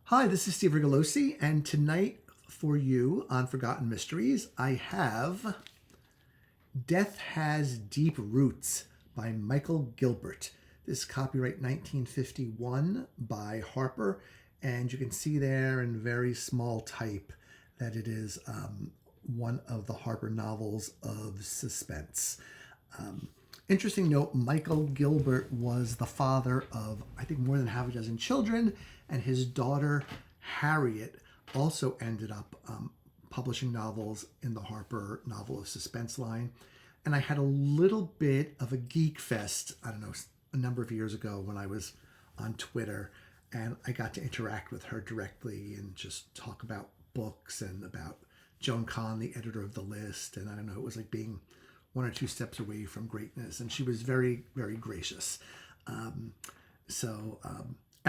Hi, this is Steve Rigolosi, and tonight for you on Forgotten Mysteries, I have Death Has Deep Roots by Michael Gilbert. This is copyright 1951 by Harper, and you can see there in very small type that it is one of the Harper novels of suspense. Interesting note, Michael Gilbert was the father of, I think, more than half a dozen children, and his daughter, Harriet, also ended up publishing novels in the Harper novel of suspense line. And I had a little bit of a geek fest, I don't know, a number of years ago when I was on Twitter, and I got to interact with her directly and just talk about books and about Joan Kahn, the editor of The List. And I don't know, it was like being one or two steps away from greatness, and she was very, very gracious. And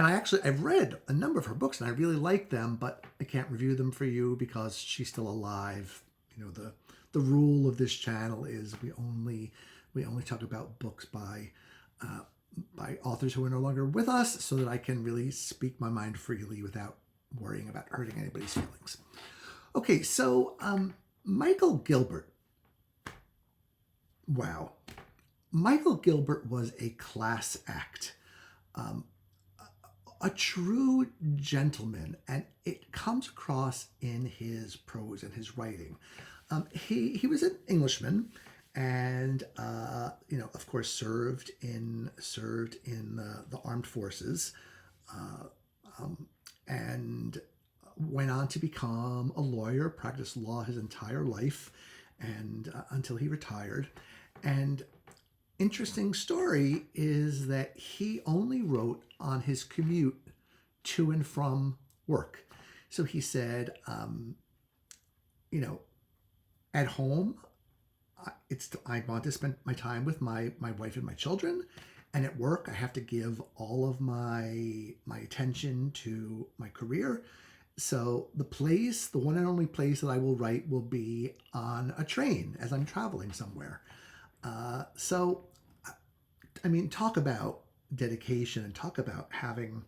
I've read a number of her books, and I really like them, but I can't review them for you because she's still alive. You know, the rule of this channel is we only talk about books by authors who are no longer with us, so that I can really speak my mind freely without worrying about hurting anybody's feelings. Okay, so Michael Gilbert. Wow. Michael Gilbert was a class act, a true gentleman, and it comes across in his prose and his writing. He was an Englishman, and of course, served in the armed forces, and went on to become a lawyer, practiced law his entire life, and until he retired. And interesting story is that he only wrote on his commute to and from work. So he said, at home, I want to spend my time with my wife and my children, and at work I have to give all of my attention to my career. So the one and only place that I will write will be on a train as I'm traveling somewhere. Talk about dedication, and talk about having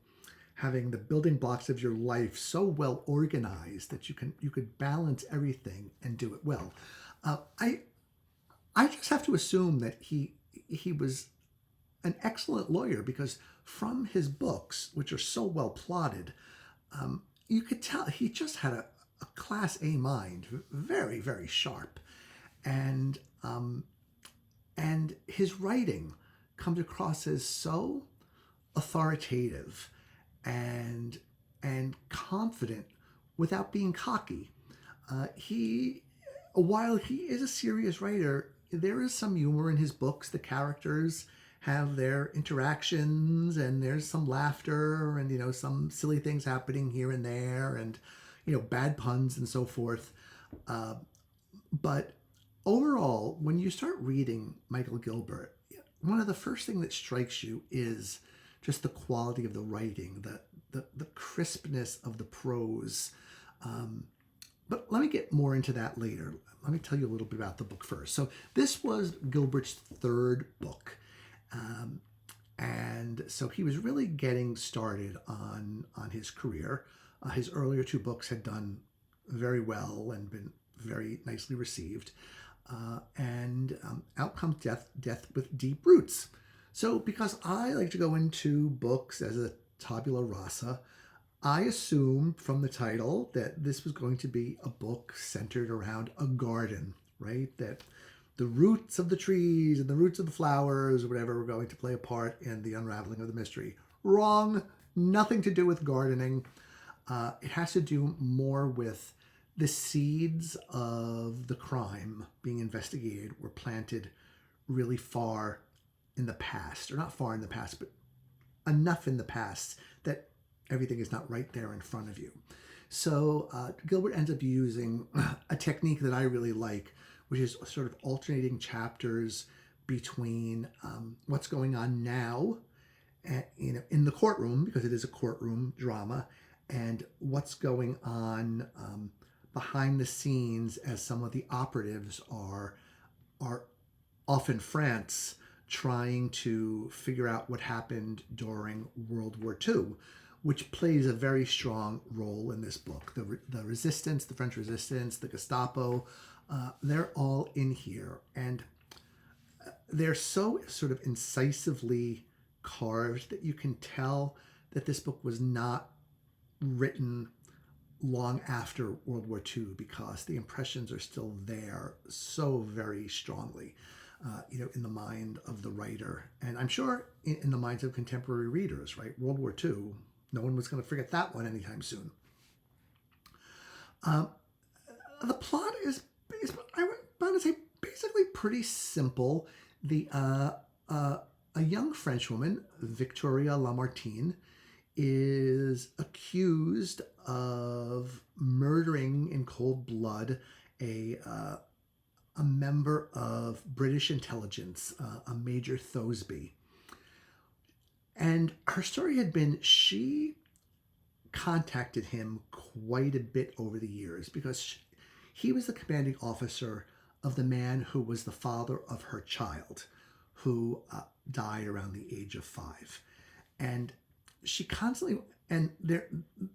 the building blocks of your life so well organized that you could balance everything and do it well. I just have to assume that he was an excellent lawyer, because from his books, which are so well plotted, you could tell he just had a class A mind, very, very sharp. And his writing comes across as so authoritative and confident without being cocky. While he is a serious writer, there is some humor in his books. The characters have their interactions, and there's some laughter, and some silly things happening here and there, and bad puns and so forth. But overall, when you start reading Michael Gilbert, one of the first things that strikes you is just the quality of the writing, the crispness of the prose. But let me get more into that later. Let me tell you a little bit about the book first. So this was Gilbert's third book. And so he was really getting started on his career. His earlier two books had done very well and been very nicely received. And out comes Death with Deep Roots. So because I like to go into books as a tabula rasa, I assumed from the title that this was going to be a book centered around a garden, right? That the roots of the trees and the roots of the flowers or whatever were going to play a part in the unraveling of the mystery. Wrong. Nothing to do with gardening. It has to do more with the seeds of the crime being investigated were planted really far in the past, or not far in the past, but enough in the past that everything is not right there in front of you. So Gilbert ends up using a technique that I really like, which is sort of alternating chapters between what's going on now, in the courtroom, because it is a courtroom drama, and what's going on behind the scenes as some of the operatives are off in France trying to figure out what happened during World War II, which plays a very strong role in this book. The resistance, the French resistance, the Gestapo, they're all in here. And they're so sort of incisively carved that you can tell that this book was not written long after World War II, because the impressions are still there so very strongly, in the mind of the writer. And I'm sure in the minds of contemporary readers, right? World War II, no one was going to forget that one anytime soon. The plot is I would want to say, basically pretty simple. A young French woman, Victoria Lamartine, is accused of murdering in cold blood a member of British intelligence, a Major Thoresby. And her story had been she contacted him quite a bit over the years because he was the commanding officer of the man who was the father of her child, who died around the age of 5. And she constantly, and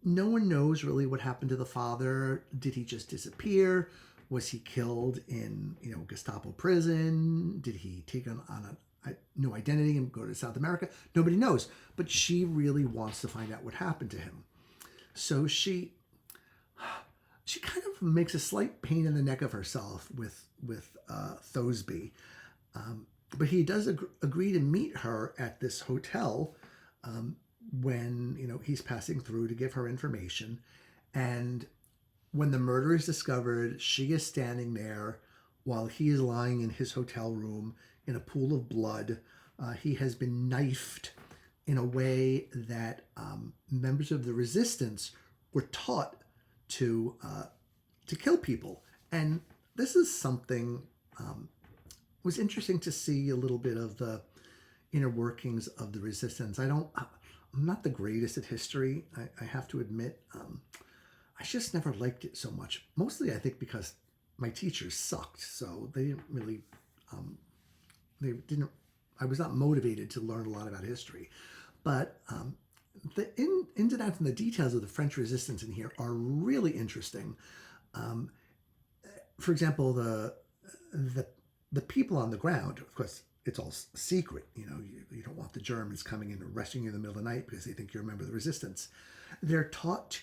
no one knows really what happened to the father. Did he just disappear? Was he killed in, Gestapo prison? Did he take on a new identity and go to South America? Nobody knows. But she really wants to find out what happened to him. So she kind of makes a slight pain in the neck of herself with Thoresby. But he does agree to meet her at this hotel when, he's passing through to give her information. And when the murder is discovered, she is standing there while he is lying in his hotel room in a pool of blood. He has been knifed in a way that members of the resistance were taught to kill people. And this is something was interesting to see a little bit of the inner workings of the resistance. I'm not the greatest at history, I have to admit. I just never liked it so much. Mostly, I think, because my teachers sucked, so they didn't really, I was not motivated to learn a lot about history. But the ins and outs and the details of the French resistance in here are really interesting. For example, the people on the ground, of course, it's all secret. You don't want the Germans coming in and arresting you in the middle of the night because they think you're a member of the resistance. They're taught to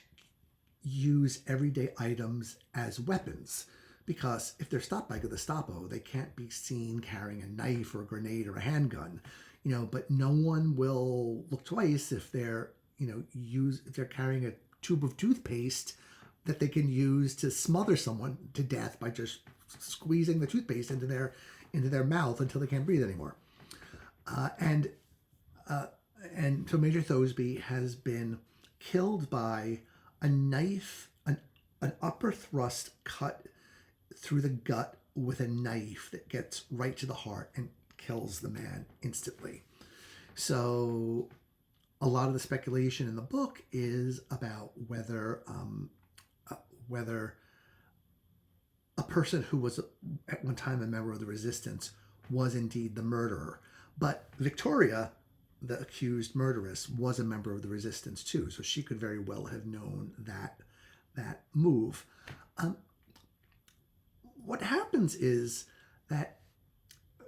use everyday items as weapons, because if they're stopped by the Gestapo, they can't be seen carrying a knife or a grenade or a handgun. But no one will look twice if they're if they're carrying a tube of toothpaste that they can use to smother someone to death by just squeezing the toothpaste into their mouth until they can't breathe anymore. And so Major Thoresby has been killed by a knife, an upper thrust cut through the gut with a knife that gets right to the heart and kills the man instantly. So a lot of the speculation in the book is about whether a person who was at one time a member of the resistance was indeed the murderer. But Victoria, the accused murderess, was a member of the resistance too, so she could very well have known that move. What happens is that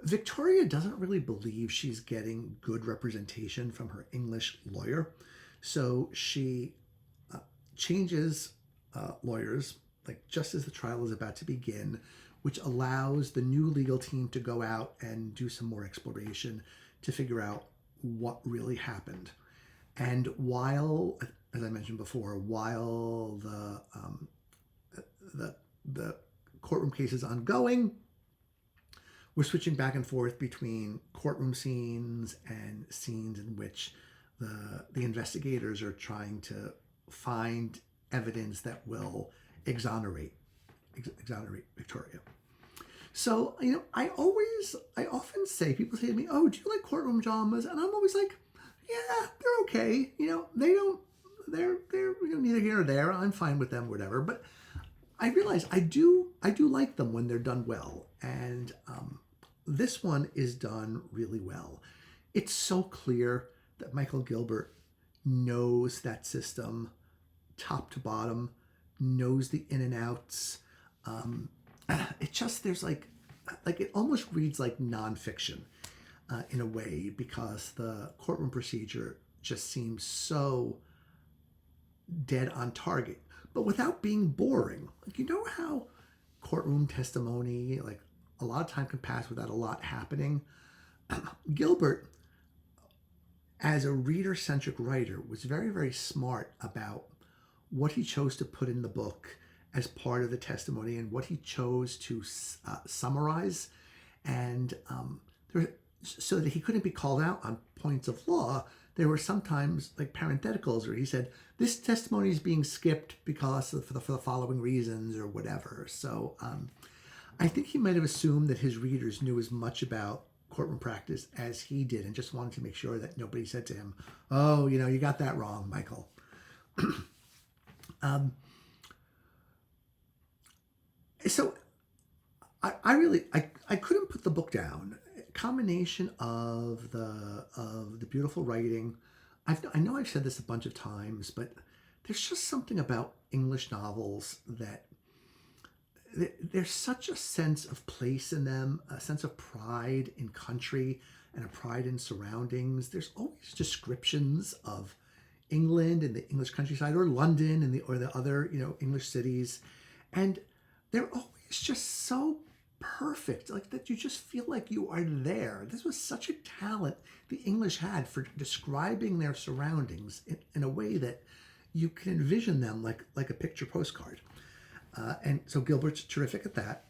Victoria doesn't really believe she's getting good representation from her English lawyer, so she changes lawyers, like just as the trial is about to begin, which allows the new legal team to go out and do some more exploration to figure out what really happened. And while, as I mentioned before, while the courtroom case is ongoing, we're switching back and forth between courtroom scenes and scenes in which the investigators are trying to find evidence that will exonerate Victoria. So, I often say, people say to me, "Oh, do you like courtroom dramas?" And I'm always like, "Yeah, they're okay. They're neither here nor there. I'm fine with them, whatever." But I realize I do like them when they're done well, and this one is done really well. It's so clear that Michael Gilbert knows that system top to bottom, knows the in and outs. It just, there's like it almost reads like nonfiction in a way, because the courtroom procedure just seems so dead on target, but without being boring. Like, you know how courtroom testimony, like, a lot of time can pass without a lot happening. Gilbert, as a reader-centric writer, was very, very smart about what he chose to put in the book as part of the testimony and what he chose to summarize, and so that he couldn't be called out on points of law. There were sometimes like parentheticals where he said, this testimony is being skipped because for the following reasons or whatever. So I think he might have assumed that his readers knew as much about courtroom practice as he did, and just wanted to make sure that nobody said to him, oh, you got that wrong, Michael. So I really couldn't put the book down. A combination of the beautiful writing. I know I've said this a bunch of times, but there's just something about English novels that there's such a sense of place in them, a sense of pride in country and a pride in surroundings. There's always descriptions of England and the English countryside, or London and the other English cities, and they're always just so perfect, like that you just feel like you are there. This was such a talent the English had for describing their surroundings in a way that you can envision them like a picture postcard. And so Gilbert's terrific at that.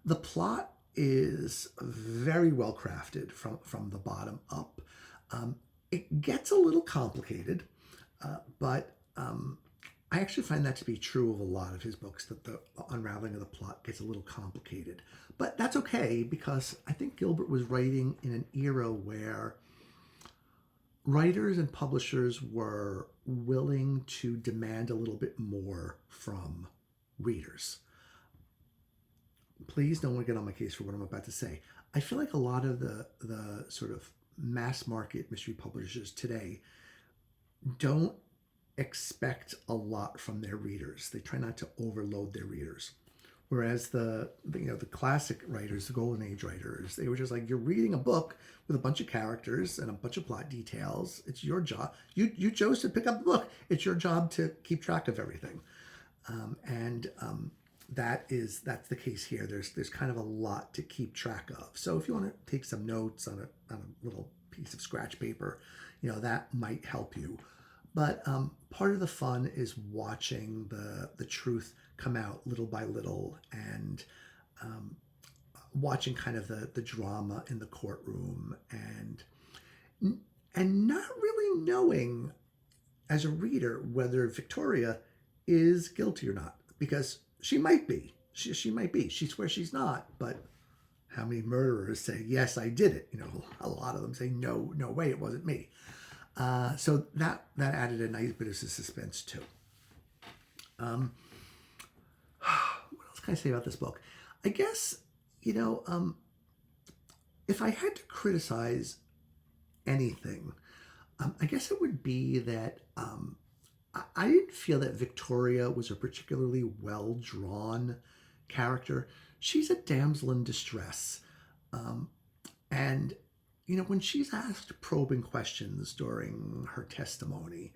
The plot is very well crafted from the bottom up. It gets a little complicated, but I actually find that to be true of a lot of his books, that the unraveling of the plot gets a little complicated. But that's okay, because I think Gilbert was writing in an era where writers and publishers were willing to demand a little bit more from readers. Please don't want to get on my case for what I'm about to say. I feel like a lot of the sort of mass market mystery publishers today don't expect a lot from their readers. They try not to overload their readers. Whereas the classic writers, the Golden Age writers, they were just like, you're reading a book with a bunch of characters and a bunch of plot details. It's your job. You chose to pick up the book. It's your job to keep track of everything. That's the case here. There's kind of a lot to keep track of. So if you want to take some notes on a little piece of scratch paper, that might help you. But part of the fun is watching the truth come out little by little, and watching kind of the drama in the courtroom, and not really knowing as a reader whether Victoria is guilty or not, because she might be. She might be. She swears she's not, but how many murderers say, yes, I did it? A lot of them say, no way, it wasn't me. So that added a nice bit of suspense too. What else can I say about this book? I guess, if I had to criticize anything, I guess it would be that I didn't feel that Victoria was a particularly well-drawn character. She's a damsel in distress. And when she's asked probing questions during her testimony,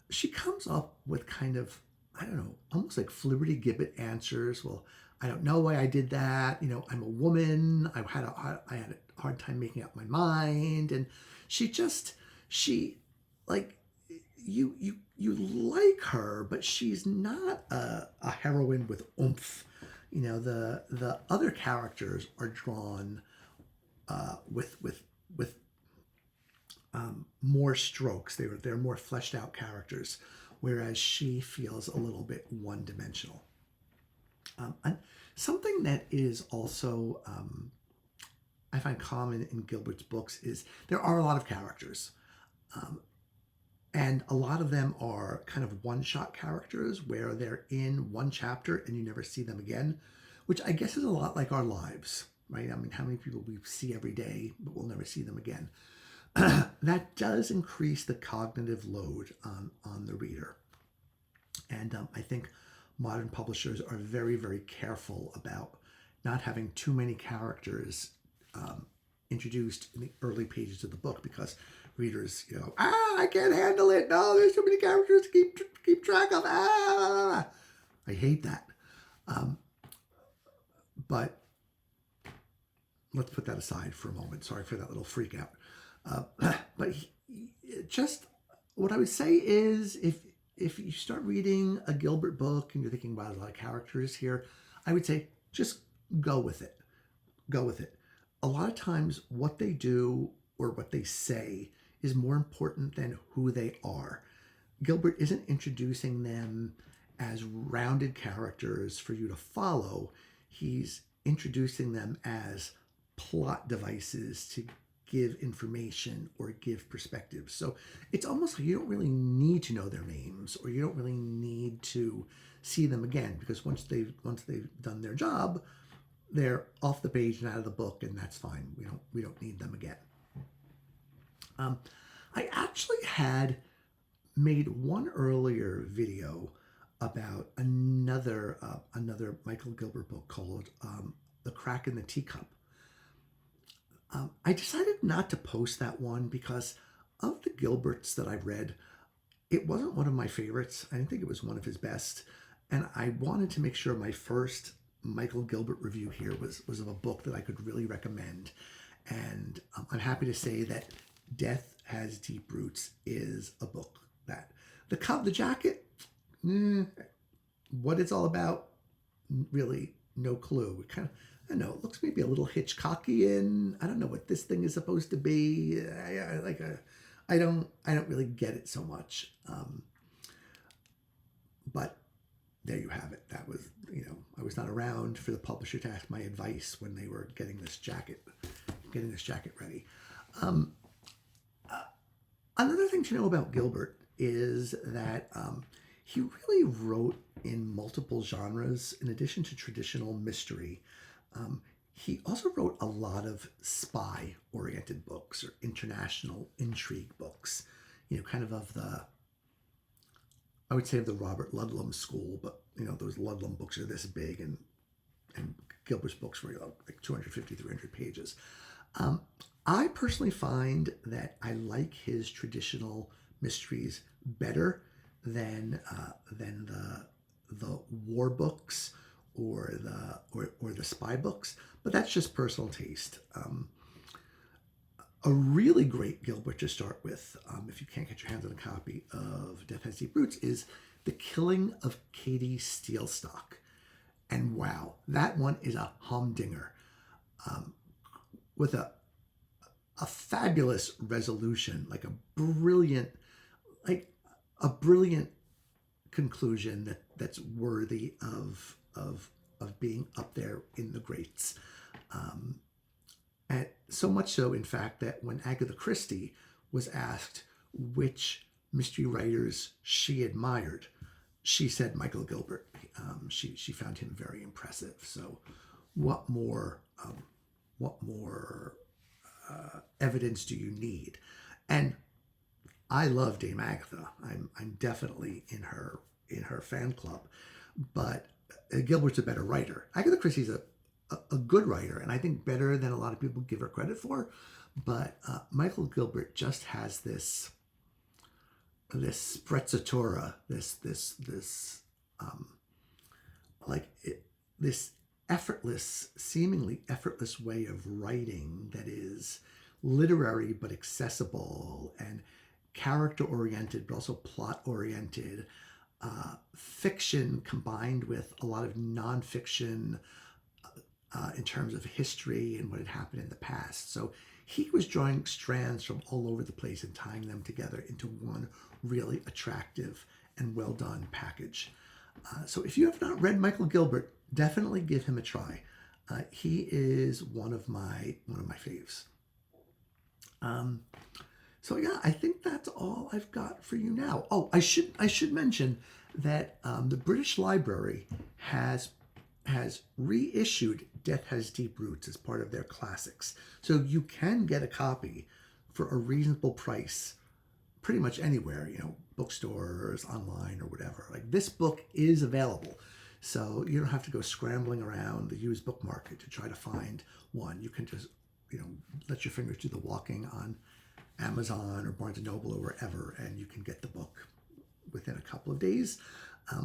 she comes up with kind of, I don't know, almost like Flibberty-Gibbet answers. Well, I don't know why I did that. I'm a woman. I had a hard time making up my mind. And you like her, but she's not a heroine with oomph. The other characters are drawn with more strokes. They're more fleshed out characters, whereas she feels a little bit one-dimensional. And something that is also I find common in Gilbert's books is there are a lot of characters, and a lot of them are kind of one-shot characters where they're in one chapter and you never see them again, which I guess is a lot like our lives, right? I mean, how many people we see every day, but we'll never see them again. that does increase the cognitive load on the reader. And I think modern publishers are very, very careful about not having too many characters introduced in the early pages of the book, because readers, I can't handle it. No, there's too many characters to keep track of. I hate that. But let's put that aside for a moment. Sorry for that little freak out. But just what I would say is, if you start reading a Gilbert book and you're thinking, wow, there's a lot of characters here, I would say just go with it. Go with it. A lot of times what they do or what they say is more important than who they are. Gilbert isn't introducing them as rounded characters for you to follow. He's introducing them as plot devices to give information or give perspective. So it's almost like you don't really need to know their names, or you don't really need to see them again, because once they've done their job, they're off the page and out of the book, and that's fine. We don't need them again. I actually had made one earlier video about another Michael Gilbert book called The Crack in the Teacup. I decided not to post that one because of the Gilberts that I've read, it wasn't one of my favorites. I didn't think it was one of his best. And I wanted to make sure my first Michael Gilbert review here was of a book that I could really recommend. And I'm happy to say that Death Has Deep Roots is a book that the jacket, what it's all about, really no clue. It kind of, I don't know, it looks maybe a little Hitchcockian. I don't know what this thing is supposed to be. I don't really get it so much. But there you have it. That was, I was not around for the publisher to ask my advice when they were getting this jacket ready. Another thing to know about Gilbert is that he really wrote in multiple genres. In addition to traditional mystery, he also wrote a lot of spy-oriented books or international intrigue books, kind of the, I would say, of the Robert Ludlum school, but, those Ludlum books are this big, and Gilbert's books were like 250, 300 pages. I personally find that I like his traditional mysteries better than the war books or the spy books, but that's just personal taste. A really great Gilbert to start with, if you can't get your hands on a copy of Death Has Deep Roots, is The Killing of Katie Steelstock. And wow, that one is a humdinger, with a fabulous resolution, like a brilliant conclusion that's worthy of being up there in the greats. And so much so, in fact, that when Agatha Christie was asked which mystery writers she admired, she said Michael Gilbert. She found him very impressive. So what more evidence do you need? And I love Dame Agatha. I'm definitely in her fan club, but Gilbert's a better writer. Agatha Christie's a good writer, and I think better than a lot of people give her credit for. But Michael Gilbert just has this sprezzatura, this effortless, seemingly effortless way of writing that is literary but accessible, and character-oriented but also plot-oriented, fiction combined with a lot of nonfiction in terms of history and what had happened in the past. So he was drawing strands from all over the place and tying them together into one really attractive and well-done package. So if you have not read Michael Gilbert, definitely give him a try. He is one of my faves. So yeah, I think that's all I've got for you now. Oh, I should mention that the British Library has reissued Death Has Deep Roots as part of their classics. So you can get a copy for a reasonable price pretty much anywhere, bookstores, online, or whatever. Like, this book is available. So you don't have to go scrambling around the used book market to try to find one. You can just, let your fingers do the walking on Amazon or Barnes & Noble or wherever, and you can get the book within a couple of days.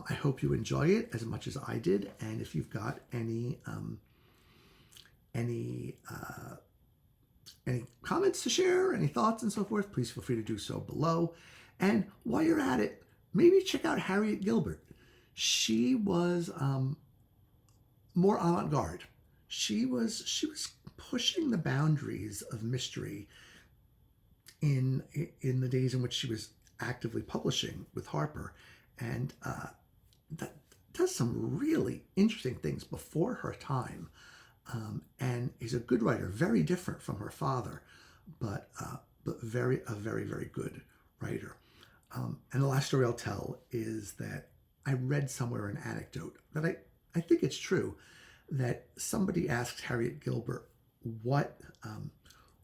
I hope you enjoy it as much as I did. And if you've got any comments to share, any thoughts and so forth, please feel free to do so below. And while you're at it, maybe check out Harriet Gilbert. She was more avant-garde. She was pushing the boundaries of mystery in the days in which she was actively publishing with Harper, and that does some really interesting things before her time. And is a good writer, very different from her father, but a very, very good writer. And the last story I'll tell is that I read somewhere an anecdote that I think it's true, that somebody asked Harriet Gilbert, what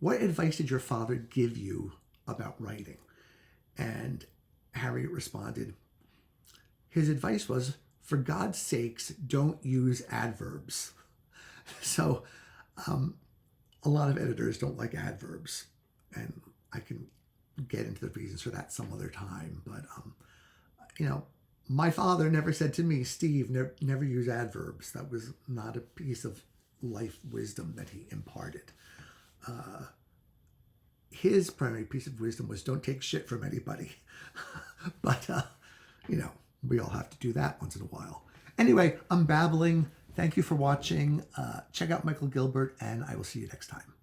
advice did your father give you about writing? And Harriet responded, his advice was, for God's sakes, don't use adverbs. So a lot of editors don't like adverbs, and I can get into the reasons for that some other time. But, my father never said to me, Steve, never use adverbs. That was not a piece of life wisdom that he imparted. His primary piece of wisdom was don't take shit from anybody. But, we all have to do that once in a while. Anyway, I'm babbling. Thank you for watching. Check out Michael Gilbert, and I will see you next time.